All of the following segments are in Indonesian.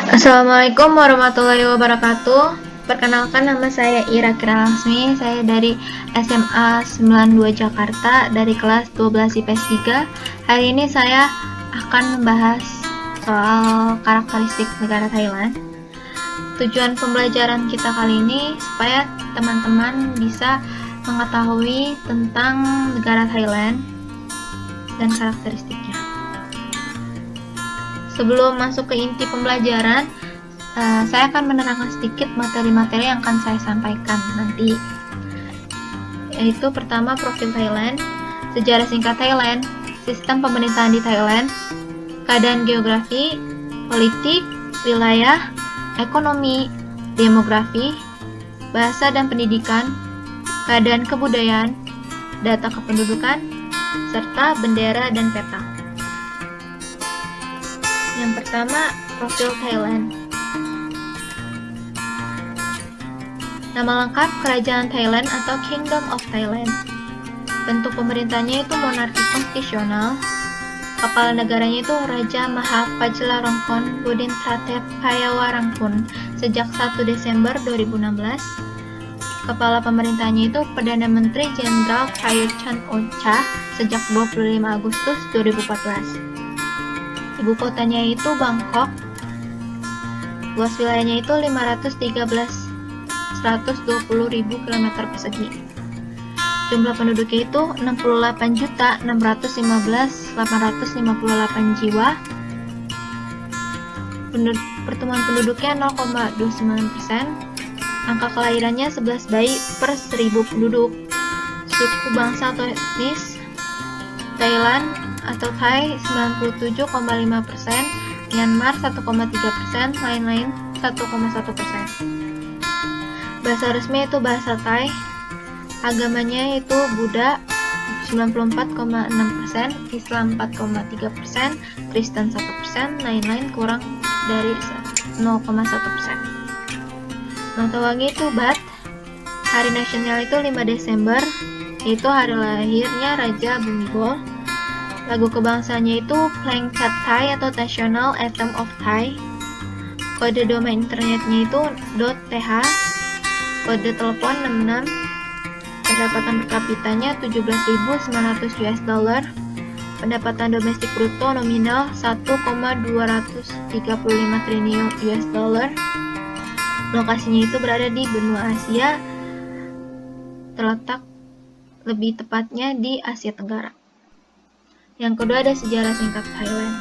Assalamualaikum warahmatullahi wabarakatuh. Perkenalkan, nama saya Ira Kira Laksmi. Saya dari SMA 92 Jakarta, dari kelas 12 IPS 3. Hari ini saya akan membahas soal karakteristik negara Thailand. Tujuan pembelajaran kita kali ini supaya teman-teman bisa mengetahui tentang negara Thailand dan karakteristiknya. Sebelum masuk ke inti pembelajaran, saya akan menerangkan sedikit materi-materi yang akan saya sampaikan nanti. Yaitu pertama, profil Thailand, sejarah singkat Thailand, sistem pemerintahan di Thailand, keadaan geografi, politik, wilayah, ekonomi, demografi, bahasa dan pendidikan, keadaan kebudayaan, data kependudukan, serta bendera dan peta. Yang pertama, profil Thailand. Nama lengkap Kerajaan Thailand atau Kingdom of Thailand. Bentuk pemerintahnya itu monarki konstitusional. Kepala negaranya itu Raja Maha Vajiralongkorn Bodhisattva Payawarangkun sejak 1 Desember 2016. Kepala pemerintahnya itu Perdana Menteri Jenderal Prayut Chan-o-cha sejak 25 Agustus 2014. Ibu kotanya itu Bangkok. Luas wilayahnya itu 120.000 km persegi. Jumlah penduduknya itu 68.615.858 jiwa. Pertumbuhan penduduknya 0,29%. Angka kelahirannya 11 bayi per 1.000 penduduk. Suku bangsa atau etnis Thailand atau Thai 97,5%, Myanmar 1,3%, lain-lain 1,1%. Bahasa resmi itu bahasa Thai. Agamanya itu Buddha 94,6%, Islam 4,3%, Kristen 1%, lain-lain kurang dari 0,1%. Mata uangnya itu Baht. Hari nasional itu 5 Desember, yaitu hari lahirnya Raja Bhumibol. Lagu kebangsaannya itu Phleng Chat Thai atau National Anthem of Thai. Kode domain internetnya itu .th. Kode telepon 66. Pendapatan per kapitanya 17.900 US dollar. Pendapatan domestik bruto nominal 1,235 triliun US dollar. Lokasinya itu berada di benua Asia, terletak lebih tepatnya di Asia Tenggara. Yang kedua ada sejarah singkat Thailand.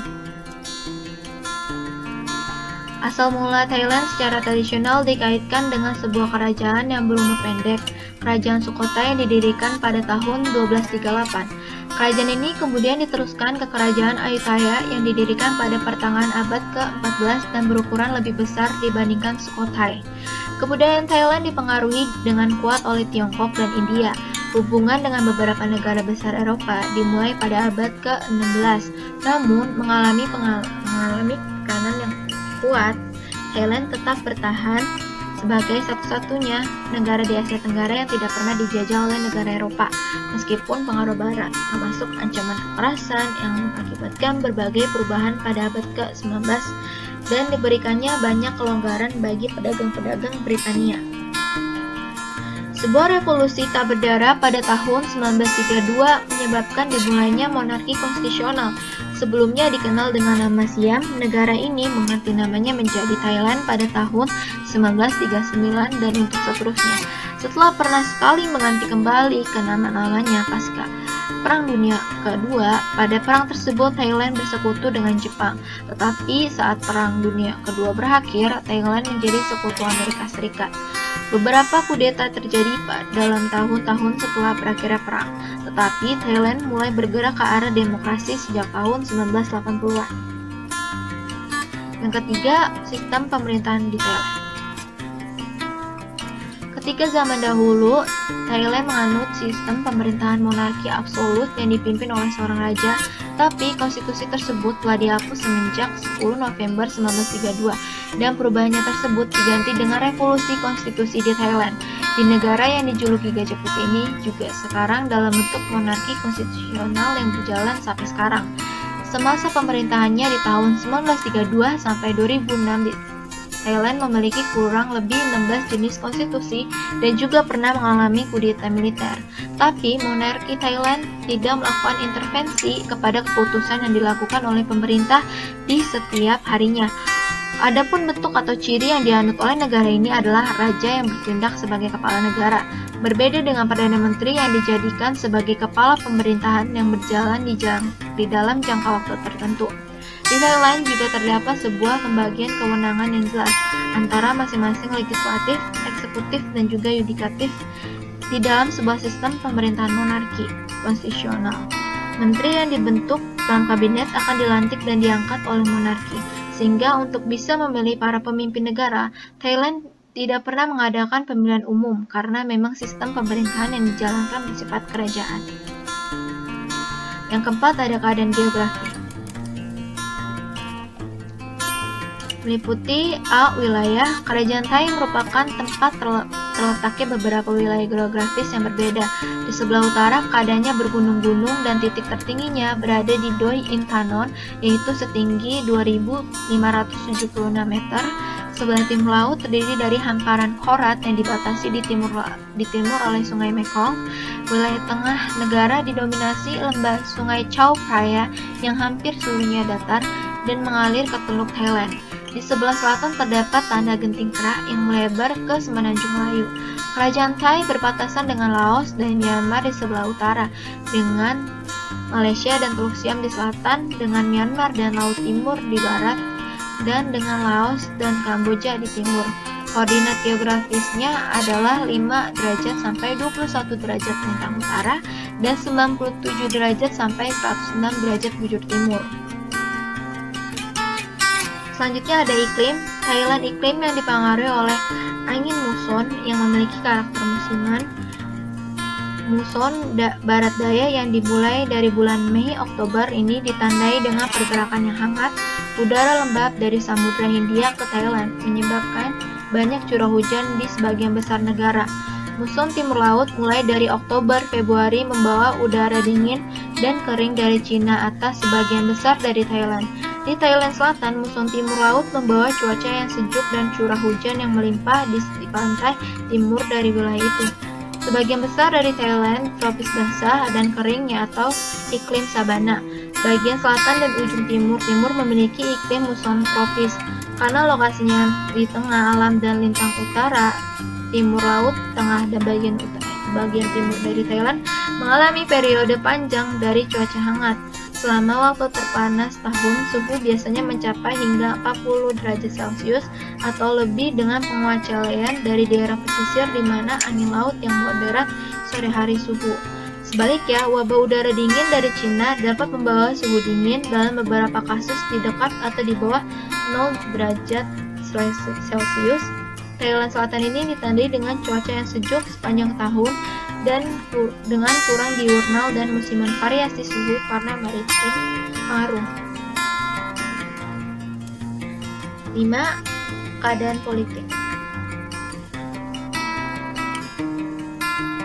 Asal mula Thailand secara tradisional dikaitkan dengan sebuah kerajaan yang berumur pendek, Kerajaan Sukhothai yang didirikan pada tahun 1238. Kerajaan ini kemudian diteruskan ke Kerajaan Ayutthaya yang didirikan pada pertengahan abad ke-14 dan berukuran lebih besar dibandingkan Sukhothai. Kebudayaan Thailand dipengaruhi dengan kuat oleh Tiongkok dan India. Hubungan dengan beberapa negara besar Eropa dimulai pada abad ke-16, namun mengalami tekanan yang kuat. Thailand tetap bertahan sebagai satu-satunya negara di Asia Tenggara yang tidak pernah dijajah oleh negara Eropa, meskipun pengaruh Barat, termasuk ancaman kekerasan yang mengakibatkan berbagai perubahan pada abad ke-19 dan diberikannya banyak kelonggaran bagi pedagang-pedagang Britania. Sebuah revolusi tak berdarah pada tahun 1932 menyebabkan dimulainya monarki konstitusional. Sebelumnya dikenal dengan nama Siam, negara ini mengganti namanya menjadi Thailand pada tahun 1939 dan untuk seterusnya. Setelah pernah sekali mengganti kembali ke nama-namanya pasca Perang Dunia Kedua, pada perang tersebut Thailand bersekutu dengan Jepang. Tetapi saat Perang Dunia Kedua berakhir, Thailand menjadi sekutu Amerika Serikat. Beberapa kudeta terjadi dalam tahun-tahun setelah berakhirnya perang, tetapi Thailand mulai bergerak ke arah demokrasi sejak tahun 1980-an. Yang ketiga, sistem pemerintahan di Thailand. Ketika zaman dahulu, Thailand menganut sistem pemerintahan monarki absolut yang dipimpin oleh seorang raja, tapi konstitusi tersebut telah dihapus semenjak 10 November 1932 dan perubahannya tersebut diganti dengan revolusi konstitusi di Thailand. Di negara yang dijuluki Gajah Putih ini juga sekarang dalam bentuk monarki konstitusional yang berjalan sampai sekarang. Semasa pemerintahannya di tahun 1932 sampai 2006 Thailand memiliki kurang lebih 16 jenis konstitusi dan juga pernah mengalami kudeta militer. Tapi monarki Thailand tidak melakukan intervensi kepada keputusan yang dilakukan oleh pemerintah di setiap harinya. Adapun bentuk atau ciri yang dianut oleh negara ini adalah raja yang bertindak sebagai kepala negara. Berbeda dengan Perdana Menteri yang dijadikan sebagai kepala pemerintahan yang berjalan di dalam jangka waktu tertentu. Di Thailand juga terdapat sebuah pembagian kewenangan yang jelas antara masing-masing legislatif, eksekutif, dan juga yudikatif di dalam sebuah sistem pemerintahan monarki konstitusional. Menteri yang dibentuk dalam kabinet akan dilantik dan diangkat oleh monarki. Sehingga untuk bisa memilih para pemimpin negara, Thailand tidak pernah mengadakan pemilihan umum karena memang sistem pemerintahan yang dijalankan bersifat kerajaan. Yang keempat ada keadaan geografi. Meliputi A. Wilayah. Kerajaan Thai merupakan tempat terletaknya beberapa wilayah geografis yang berbeda. Di sebelah utara keadaannya bergunung-gunung dan titik tertingginya berada di Doi Intanon, yaitu setinggi 2.576 meter. Sebelah timur laut terdiri dari hamparan Korat yang dibatasi di timur oleh Sungai Mekong. Wilayah tengah negara didominasi lembah Sungai Chao Phraya yang hampir seluruhnya datar dan mengalir ke Teluk Thailand. Di sebelah selatan terdapat tanda genting kerak yang melebar ke Semenanjung Melayu. Kerajaan Thai berbatasan dengan Laos dan Myanmar di sebelah utara, dengan Malaysia dan Teluk Siam di selatan, dengan Myanmar dan Laut Timur di barat, dan dengan Laos dan Kamboja di timur. Koordinat geografisnya adalah 5 derajat sampai 21 derajat lintang utara dan 97 derajat sampai 106 derajat bujur timur. Selanjutnya ada iklim. Thailand iklim yang dipengaruhi oleh angin muson yang memiliki karakter musiman. Muson barat daya yang dimulai dari bulan Mei Oktober ini ditandai dengan pergerakan yang hangat udara lembab dari Samudra Hindia ke Thailand, menyebabkan banyak curah hujan di sebagian besar negara. Muson timur laut mulai dari Oktober Februari membawa udara dingin dan kering dari Cina atas sebagian besar dari Thailand. Di Thailand Selatan, muson timur laut membawa cuaca yang sejuk dan curah hujan yang melimpah di pantai timur dari wilayah itu. Sebagian besar dari Thailand tropis basah dan keringnya atau iklim sabana. Bagian selatan dan ujung timur memiliki iklim muson tropis. Karena lokasinya di tengah alam dan lintang utara, timur laut, tengah dan bagian timur dari Thailand mengalami periode panjang dari cuaca hangat. Selama waktu terpanas tahun, suhu biasanya mencapai hingga 40 derajat Celcius atau lebih dengan pengecualian dari daerah pesisir di mana angin laut yang moderat sore hari suhu. Sebaliknya, wabah udara dingin dari Cina dapat membawa suhu dingin dalam beberapa kasus di dekat atau di bawah 0 derajat Celcius. Thailand Selatan ini ditandai dengan cuaca yang sejuk sepanjang tahun dan dengan kurang diurnal dan musiman variasi suhu karena maritim pengaruh. 5. Keadaan politik.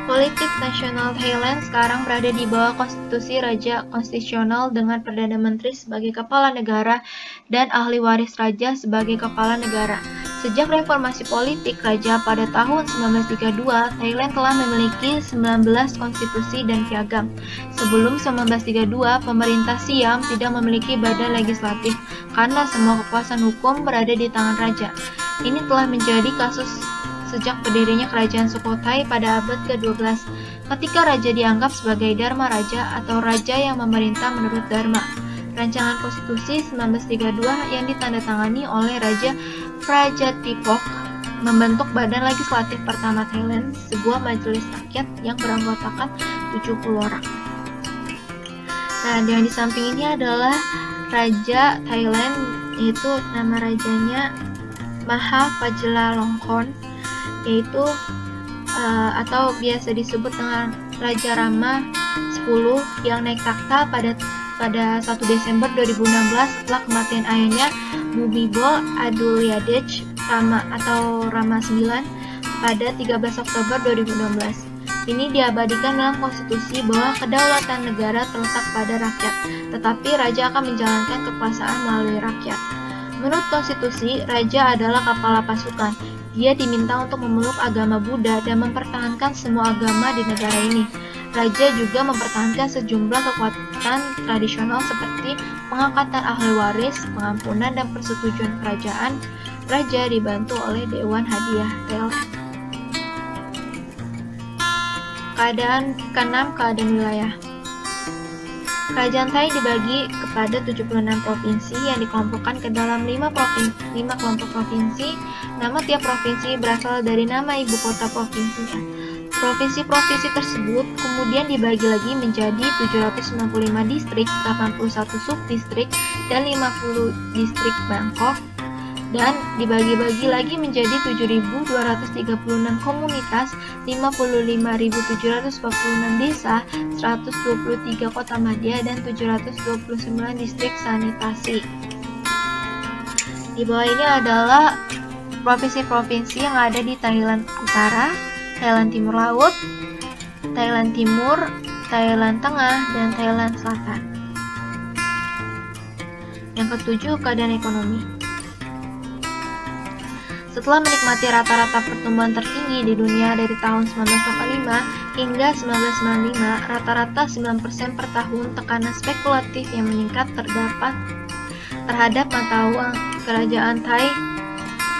Politik nasional Thailand sekarang berada di bawah konstitusi raja konstitusional dengan Perdana Menteri sebagai kepala negara dan ahli waris raja sebagai kepala negara. Sejak reformasi politik raja pada tahun 1932, Thailand telah memiliki 19 konstitusi dan piagam. Sebelum 1932, pemerintah Siam tidak memiliki badan legislatif karena semua kekuasaan hukum berada di tangan raja. Ini telah menjadi kasus sejak berdirinya kerajaan Sukhothai pada abad ke-12, ketika raja dianggap sebagai Dharma Raja atau raja yang memerintah menurut Dharma. Rancangan Konstitusi 1932 yang ditandatangani oleh Raja Prajatipok membentuk badan legislatif pertama Thailand, sebuah majelis rakyat yang beranggotakan 70 orang. Nah, yang di samping ini adalah Raja Thailand, yaitu nama rajanya Maha Vajiralongkorn, yaitu atau biasa disebut dengan Raja Rama 10 yang naik takhta pada 1 Desember 2016 setelah kematian ayahnya Bhumibol Adulyadej Rama atau Rama 9 pada 13 Oktober 2016. Ini diabadikan dalam konstitusi bahwa kedaulatan negara terletak pada rakyat, tetapi raja akan menjalankan kekuasaan melalui rakyat. Menurut konstitusi, raja adalah kepala pasukan. Dia diminta untuk memeluk agama Buddha dan mempertahankan semua agama di negara ini. Raja juga mempertahankan sejumlah kekuatan tradisional seperti pengangkatan ahli waris, pengampunan, dan persetujuan kerajaan. Raja dibantu oleh Dewan Hadiah Thailand. Keadaan wilayah. Kerajaan Thai dibagi kepada 76 provinsi yang dikelompokkan ke dalam 5 kelompok provinsi. Nama tiap provinsi berasal dari nama ibu kota provinsinya. Provinsi-provinsi tersebut kemudian dibagi lagi menjadi 795 distrik, 81 subdistrik, dan 50 distrik Bangkok, dan dibagi-bagi lagi menjadi 7.236 komunitas, 55.746 desa, 123 kota madya, dan 729 distrik sanitasi. Di bawah ini adalah provinsi-provinsi yang ada di Thailand Utara, Thailand Timur Laut, Thailand Timur, Thailand Tengah, dan Thailand Selatan. Yang ketujuh, keadaan ekonomi. Setelah menikmati rata-rata pertumbuhan tertinggi di dunia dari tahun 1985 hingga 1995, rata-rata 9% per tahun, tekanan spekulatif yang meningkat terhadap mata uang kerajaan Thai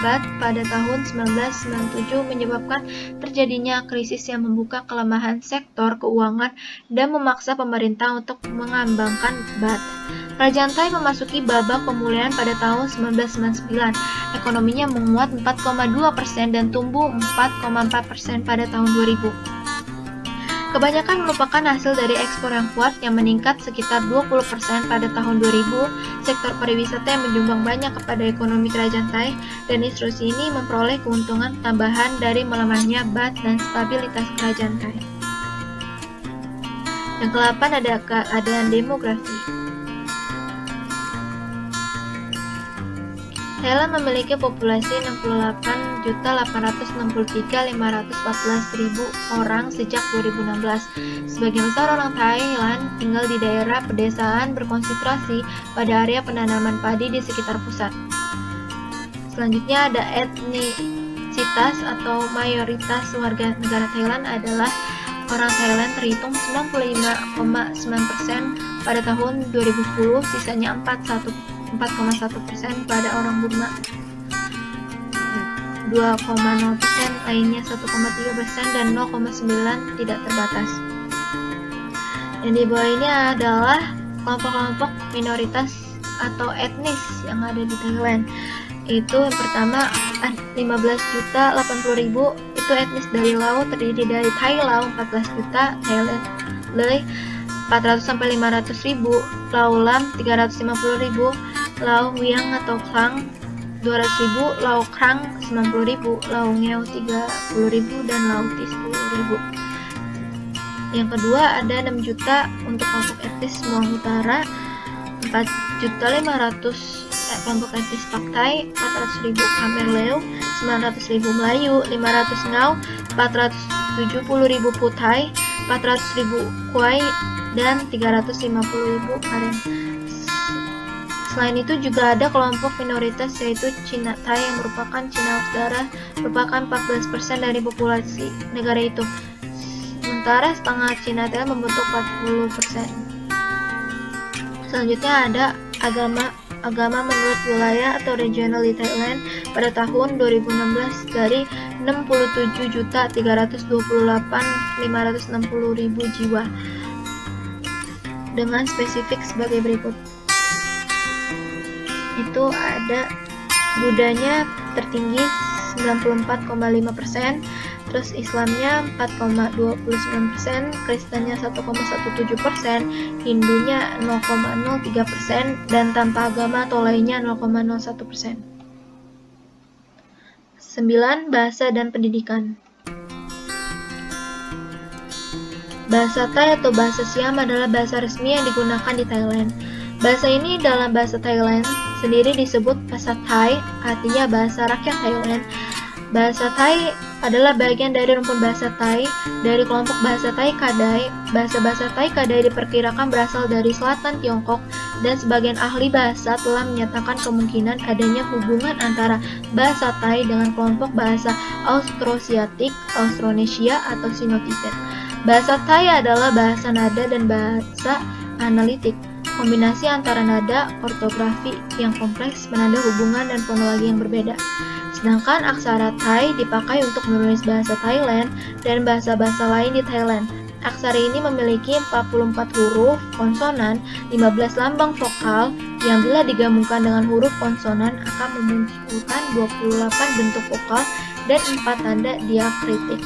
Baht pada tahun 1997 menyebabkan terjadinya krisis yang membuka kelemahan sektor keuangan dan memaksa pemerintah untuk mengembangkan baht. Kerajaan Thai memasuki babak pemulihan pada tahun 1999. Ekonominya menguat 4,2% dan tumbuh 4,4% pada tahun 2000. Kebanyakan merupakan hasil dari ekspor yang kuat yang meningkat sekitar 20% pada tahun 2000. Sektor pariwisata yang menyumbang banyak kepada ekonomi kerajaan Thai, dan instruksi ini memperoleh keuntungan tambahan dari melemahnya baht dan stabilitas kerajaan Thai. Yang ke-8 ada keadaan demografi. Thailand memiliki populasi 68.863.514.000 orang sejak 2016. Sebagian besar orang Thailand tinggal di daerah pedesaan berkonsentrasi pada area penanaman padi di sekitar pusat. Selanjutnya ada etnisitas atau mayoritas warga negara Thailand adalah orang Thailand terhitung 95,9% pada tahun 2010, sisanya 4,1% pada orang Burma, 2,0% lainnya 1,3%, dan 0,9% tidak terbatas. Yang di bawah ini adalah kelompok-kelompok minoritas atau etnis yang ada di Thailand. Itu yang pertama 15.080.000 itu etnis dari Lao, terdiri dari Thai Lao 14 juta, Thailand Lei 400 sampai 500.000, Lao Lam 350.000, Lao Wiang atau Klang 200.000, Lao Krang 90.000, Lao Ngeo 30.000, dan Lao Ti 10.000. Yang kedua ada 6 juta untuk kelompok etnis Muang Utara, 4.500.000 kelompok etnis Pak Thai, 400.000 Khmer Leu, 900.000 Melayu, 500 Ngau, 470.000 Puthai, 400.000 Khoi, dan 350.000 Karen. Selain itu juga ada kelompok minoritas yaitu Cina Thai yang merupakan Cina darah, merupakan 14% dari populasi negara itu. Sementara setengah Cina Thai membentuk 40%. Selanjutnya ada agama menurut wilayah atau regional di Thailand pada tahun 2016 dari 67.328.560.000 jiwa dengan spesifik sebagai berikut. Itu ada Budanya tertinggi 94,5%, terus Islamnya 4,29%, Kristennya 1,17%, Hindunya 0,03%, dan tanpa agama atau lainnya 0,01%. 9. Bahasa dan pendidikan. Bahasa Thai atau bahasa Siam adalah bahasa resmi yang digunakan di Thailand. Bahasa ini dalam bahasa Thailand sendiri disebut bahasa Thai, artinya bahasa rakyat Thailand. Bahasa Thai adalah bagian dari rumpun bahasa Thai dari kelompok bahasa Thai Kadai. Bahasa-bahasa Thai Kadai diperkirakan berasal dari selatan Tiongkok dan sebagian ahli bahasa telah menyatakan kemungkinan adanya hubungan antara bahasa Thai dengan kelompok bahasa Austrosiatik, Austronesia, atau Sino-Tibet. Bahasa Thai adalah bahasa nada dan bahasa analitik. Kombinasi antara nada, ortografi yang kompleks, menanda hubungan dan fonologi yang berbeda. Sedangkan aksara Thai dipakai untuk menulis bahasa Thailand dan bahasa-bahasa lain di Thailand. Aksara ini memiliki 44 huruf konsonan, 15 lambang vokal yang bila digabungkan dengan huruf konsonan akan memunculkan 28 bentuk vokal dan 4 tanda diakritik.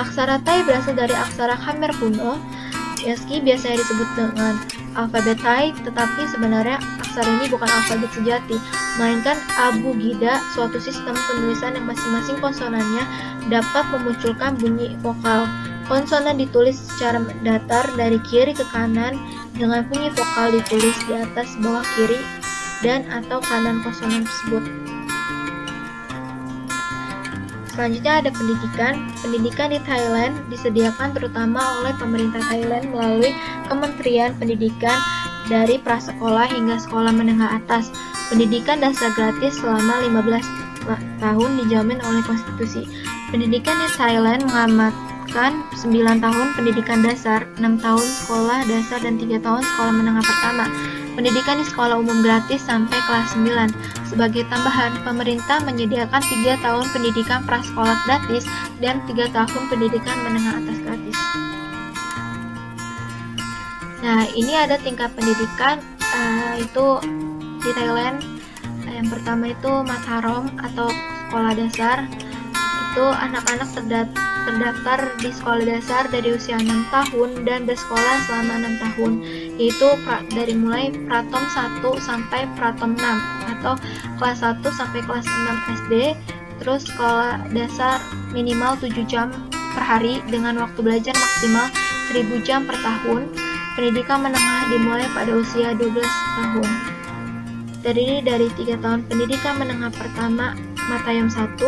Aksara Thai berasal dari aksara Khmer kuno, meski biasanya disebut dengan alfabet Thai, tetapi sebenarnya aksara ini bukan alfabet sejati, melainkan abugida, suatu sistem penulisan yang masing-masing konsonannya dapat memunculkan bunyi vokal. Konsonan ditulis secara datar dari kiri ke kanan dengan bunyi vokal ditulis di atas, bawah, kiri, dan atau kanan konsonan tersebut. Selanjutnya ada pendidikan. Pendidikan di Thailand disediakan terutama oleh pemerintah Thailand melalui Kementerian Pendidikan dari prasekolah hingga sekolah menengah atas. Pendidikan dasar gratis selama 15 tahun dijamin oleh konstitusi. Pendidikan di Thailand mengamatkan 9 tahun pendidikan dasar, 6 tahun sekolah dasar, dan 3 tahun sekolah menengah pertama. Pendidikan di sekolah umum gratis sampai kelas 9. Sebagai tambahan, pemerintah menyediakan 3 tahun pendidikan prasekolah gratis dan 3 tahun pendidikan menengah atas gratis. Nah, ini ada tingkat pendidikan itu di Thailand. Yang pertama itu Matharom atau sekolah dasar. Itu anak-anak terdaftar di sekolah dasar dari usia 6 tahun dan bersekolah selama 6 tahun, yaitu dari mulai Pratom 1 sampai Pratom 6 atau kelas 1 sampai kelas 6 SD. Terus sekolah dasar minimal 7 jam per hari dengan waktu belajar maksimal 1000 jam per tahun. Pendidikan menengah dimulai pada usia 12 tahun. Terdiri dari 3 tahun pendidikan menengah pertama Matayom 1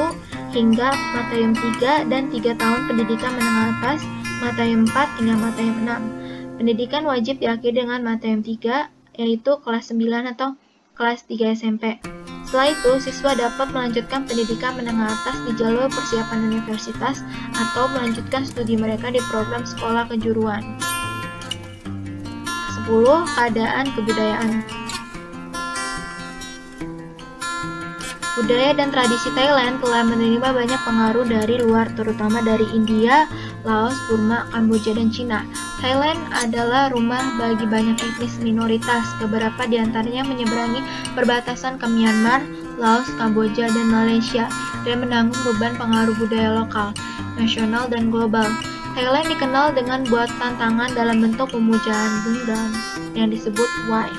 hingga Matayom 3 dan 3 tahun pendidikan menengah atas Matayom 4 hingga Matayom 6. Pendidikan wajib diakhiri dengan Matayom 3, yaitu kelas 9 atau kelas 3 SMP. Setelah itu, siswa dapat melanjutkan pendidikan menengah atas di jalur persiapan universitas atau melanjutkan studi mereka di program sekolah kejuruan. 10. Keadaan kebudayaan. Budaya dan tradisi Thailand telah menerima banyak pengaruh dari luar, terutama dari India, Laos, Burma, Kamboja, dan Cina. Thailand adalah rumah bagi banyak etnis minoritas, beberapa di antaranya menyeberangi perbatasan ke Myanmar, Laos, Kamboja, dan Malaysia, dan menanggung beban pengaruh budaya lokal, nasional, dan global. Thailand dikenal dengan buatan tangan dalam bentuk pemujaan genggam yang disebut Wai.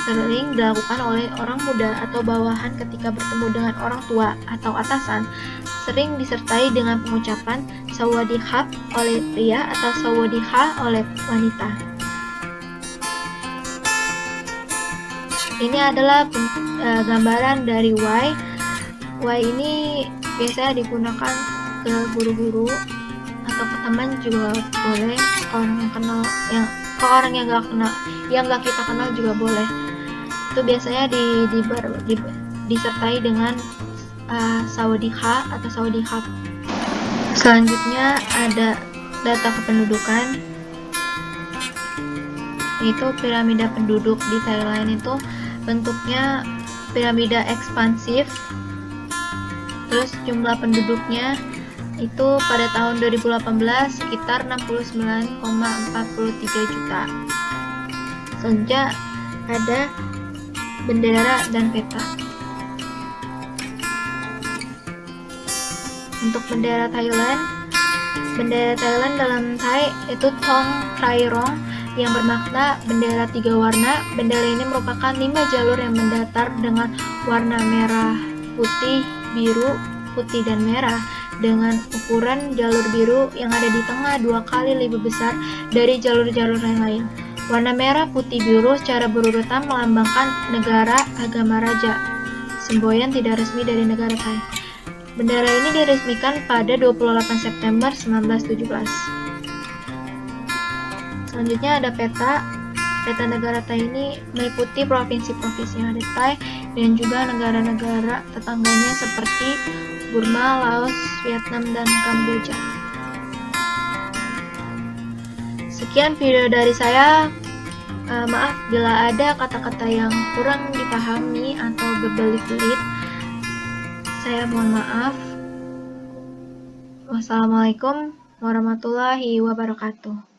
Sering dilakukan oleh orang muda atau bawahan ketika bertemu dengan orang tua atau atasan, sering disertai dengan pengucapan sawadee-khap oleh pria atau sawadee-kha oleh wanita. Ini adalah gambaran dari Wai. Wai ini biasanya digunakan ke guru-guru atau ke teman juga boleh, orang yang kenal, ke orang yang gak kita kenal juga boleh. Itu biasanya disertai dengan sawadee-kha atau sawadee-khap. Selanjutnya ada data kependudukan, yaitu piramida penduduk di Thailand itu bentuknya piramida ekspansif. Terus jumlah penduduknya itu pada tahun 2018 sekitar 69,43 juta. Selanjutnya ada bendera dan peta. Untuk bendera Thailand dalam Thai itu Thong Trai Rong yang bermakna bendera 3 warna. Bendera ini merupakan 5 jalur yang mendatar dengan warna merah, putih, biru, putih, dan merah, dengan ukuran jalur biru yang ada di tengah 2 kali lebih besar dari jalur-jalur yang lain. Warna merah, putih, biru secara berurutan melambangkan negara agama raja, semboyan tidak resmi dari negara Thai. Bendera ini diresmikan pada 28 September 1917. Selanjutnya ada peta. Peta negara Thai ini meliputi provinsi-provinsi yang ada di Thai dan juga negara-negara tetangganya seperti Burma, Laos, Vietnam, dan Kamboja. Sekian video dari saya. Maaf bila ada kata-kata yang kurang dipahami atau berbelit-belit. Saya mohon maaf. Wassalamualaikum warahmatullahi wabarakatuh.